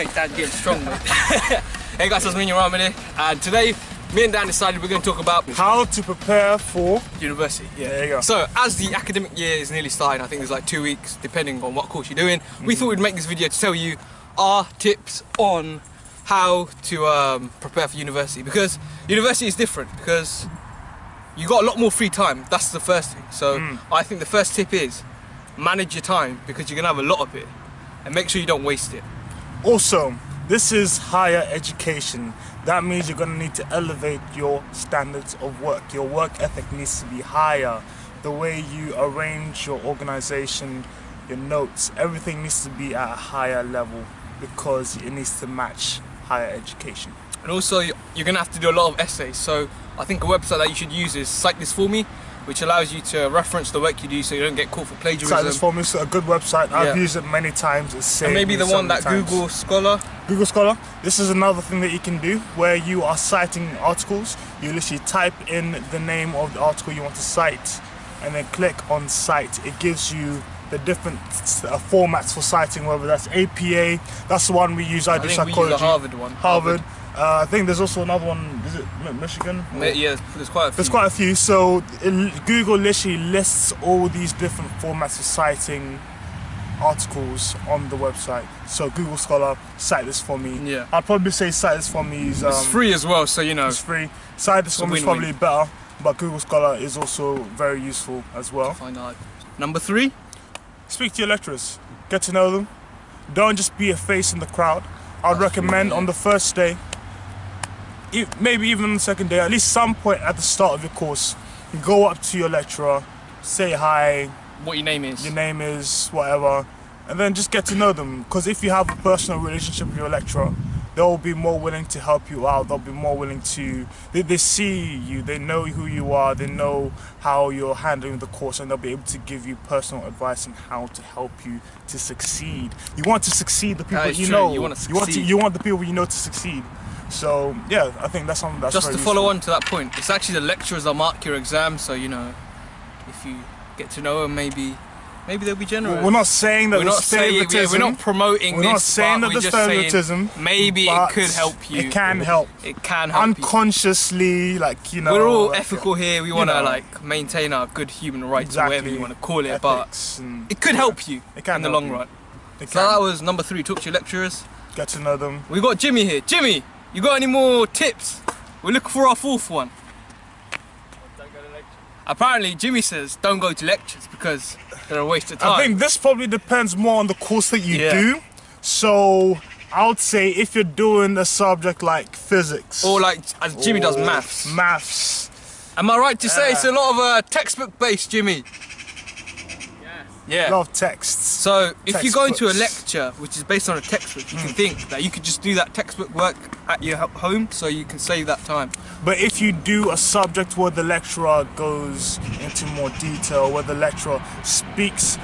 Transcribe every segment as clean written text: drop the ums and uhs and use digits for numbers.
Mate, Dan's getting strong, mate. Hey guys, TazManiaAhmed here, and today me and Dan decided we're going to talk about how to prepare for university. Yeah, there you go. So as the academic year is nearly starting, I think there's like 2 weeks depending on what course you're doing, we thought we'd make this video to tell you our tips on how to prepare for university, because university is different because you got a lot more free time. That's the first thing. So I think the first tip is manage your time, because you're going to have a lot of it, and make sure you don't waste it. Also, this is higher education. That means you're going to need to elevate your standards of work. Your work ethic needs to be higher. The way you arrange your organization, your notes, everything needs to be at a higher level because it needs to match higher education. And also, you're going to have to do a lot of essays. So I think a website that you should use is Cite This For Me, which allows you to reference the work you do so you don't get caught for plagiarism. Cite This For Me is a good website. I've used it many times. It's saved and maybe the one that Google Scholar. Google Scholar. This is another thing that you can do where you are citing articles. You literally type in the name of the article you want to cite and then click on Cite. It gives you the different formats for citing, whether that's APA. That's the one we use. I do psychology. We use the Harvard one. Harvard. I think there's also another one. Is it Michigan? Yeah, there's quite a few. There's quite a few. So Google literally lists all these different formats for citing articles on the website. So Google Scholar, Cite This For Me. Yeah. I'd probably say Cite This For Me is it's free as well, so you know. It's free. Cite This For Me is probably better, but Google Scholar is also very useful as well. Find out. Number 3. Speak to your lecturers. Get to know them. Don't just be a face in the crowd. I'd recommend on the first day, maybe even on the second day, at least some point at the start of your course, you go up to your lecturer, say hi, what your name is, whatever, and then just get to know them. Because if you have a personal relationship with your lecturer, they'll be more willing to help you out. They'll be more willing to, they see you, they know who you are, they know how you're handling the course, and they'll be able to give you personal advice on how to help you to succeed. You want to succeed the people you know. You want to succeed. You want the people you know to succeed. So yeah, I think that's something that's just to follow on to that point. It's actually the lecturers that mark your exam, so you know, if you get to know them, maybe they'll be generous. We're not saying that there's favoritism. We're not promoting this. We're not saying that there's favoritism. Maybe it could help you. It can help. It can help unconsciously, like, you know. We're all ethical here. We want to like maintain our good human rights, or whatever you want to call it. Ethics, but it could help you in the long run. So that was number 3. Talk to your lecturers. Get to know them. We got Jimmy here. Jimmy, you got any more tips? We're looking for our 4th one. Don't go to lectures. Apparently, Jimmy says don't go to lectures because they're a waste of time. I think this probably depends more on the course that you do. So I would say if you're doing a subject like physics, or like as Jimmy does maths. Am I right to say it's a lot of textbook based, Jimmy? Yeah. A lot of texts. So if you go into a lecture which is based on a textbook, you can think that you could just do that textbook work at your home, so you can save that time. But if you do a subject where the lecturer goes into more detail, where the lecturer speaks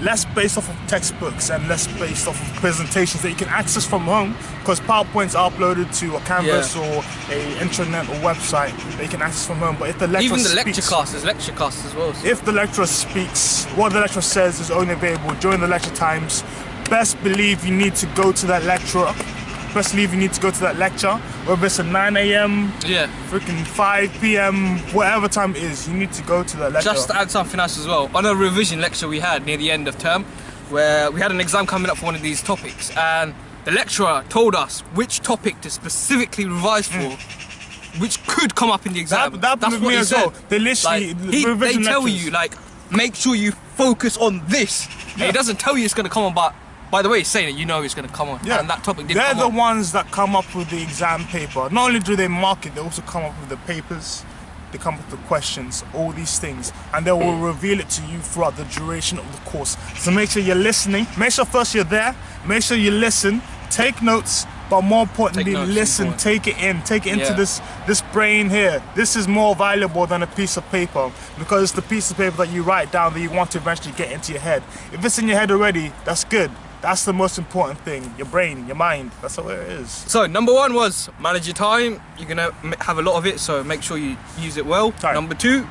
less based off of textbooks and less based off of presentations that you can access from home, because PowerPoints are uploaded to a Canvas or a intranet or website that you can access from home. But if the lecturer even the lecture classes as well. So. If the lecturer speaks, what the lecturer says is only available during the lecture times. Best believe you need to go to that lecturer. Best believe you need to go to that lecture, whether it's at 9 AM, freaking 5 PM, whatever time it is, you need to go to that lecture. Just to add something else as well, on a revision lecture we had near the end of term, where we had an exam coming up for one of these topics, and the lecturer told us which topic to specifically revise for, which could come up in the exam. That's what me as well. They literally, they tell you, like, make sure you focus on this. And he doesn't tell you it's going to come on, but by the way, he's saying it, you know it's going to come on. And that topic did come on. They're the ones that come up with the exam paper. Not only do they mark it, they also come up with the papers, they come up with the questions, all these things. And they will reveal it to you throughout the duration of the course. So make sure you're listening. Make sure first you're there. Make sure you listen. Take notes. But more importantly, listen, take it in, take it into this brain here. This is more valuable than a piece of paper, because it's the piece of paper that you write down that you want to eventually get into your head. If it's in your head already, that's good. That's the most important thing. Your brain, your mind, that's how it is. So number 1 was manage your time. You're gonna have a lot of it, so make sure you use it well. Number 2,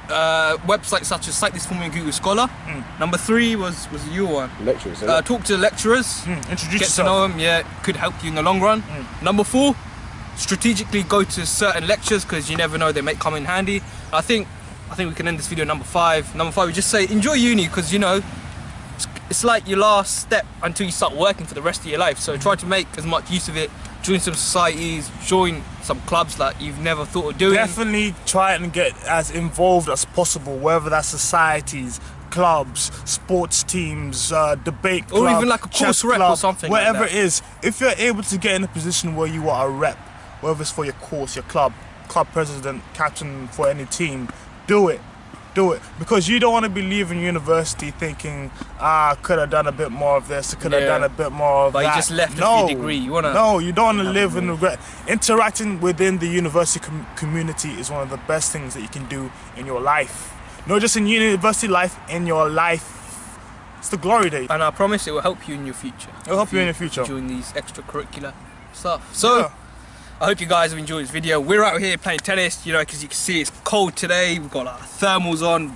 websites such as Cite This For Me and Google Scholar. Number 3 was your one. Lecturers. Talk to lecturers. Introduce Get yourself. to know them. Yeah, could help you in the long run. Number 4, strategically go to certain lectures because you never know, they may come in handy. I think we can end this video. Number 5. Number 5, we just say enjoy uni because you know it's like your last step until you start working for the rest of your life. So try to make as much use of it. Join some societies, join some clubs that you've never thought of doing. Definitely try and get as involved as possible, whether that's societies, clubs, sports teams, debate club, or even like a course rep club, or something whatever like that. it is. If you're able to get in a position where you are a rep, whether it's for your course, your club president, captain for any team, do it. Do it, because you don't want to be leaving university thinking, I could have done a bit more of this, I could have done a bit more of that. But you just left with your degree. You wanna? No, you don't want to live in regret. Interacting within the university community is one of the best things that you can do in your life. Not just in university life, in your life. It's the glory days. And I promise it will help you in your future. It will help you in your future. During these extracurricular stuff. So, I hope you guys have enjoyed this video. We're out here playing tennis, you know, because you can see it's cold today. We've got like thermals on,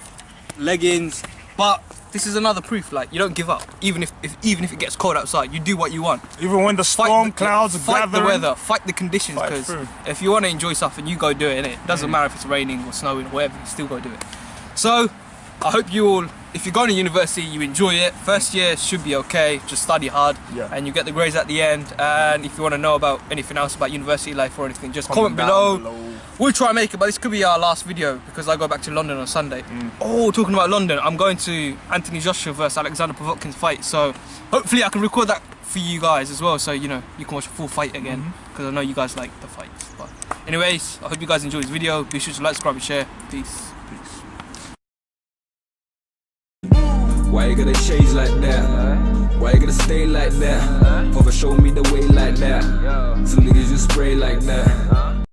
leggings, but this is another proof. Like, you don't give up, even if it gets cold outside. You do what you want. Even when the storm clouds are fight gathering. the weather, fight the conditions. Because if you want to enjoy something, you go do it. Innit? Doesn't matter if it's raining or snowing or whatever. You still go do it. So, I hope you all, if you're going to university, you enjoy it. First year should be okay, just study hard and you get the grades at the end. And if you want to know about anything else about university life or anything, just comment below. We'll try and make it, but this could be our last video because I go back to London on Sunday. Oh, talking about London, I'm going to Anthony Joshua versus Alexander Povetkin's fight, so hopefully I can record that for you guys as well, so you know, you can watch a full fight again, because I know you guys like the fights. But anyways, I hope you guys enjoyed this video. Be sure to like, subscribe and share. Peace. Why you gonna change like that? Why you gonna stay like that? Papa show me the way like that. Some niggas just spray like that.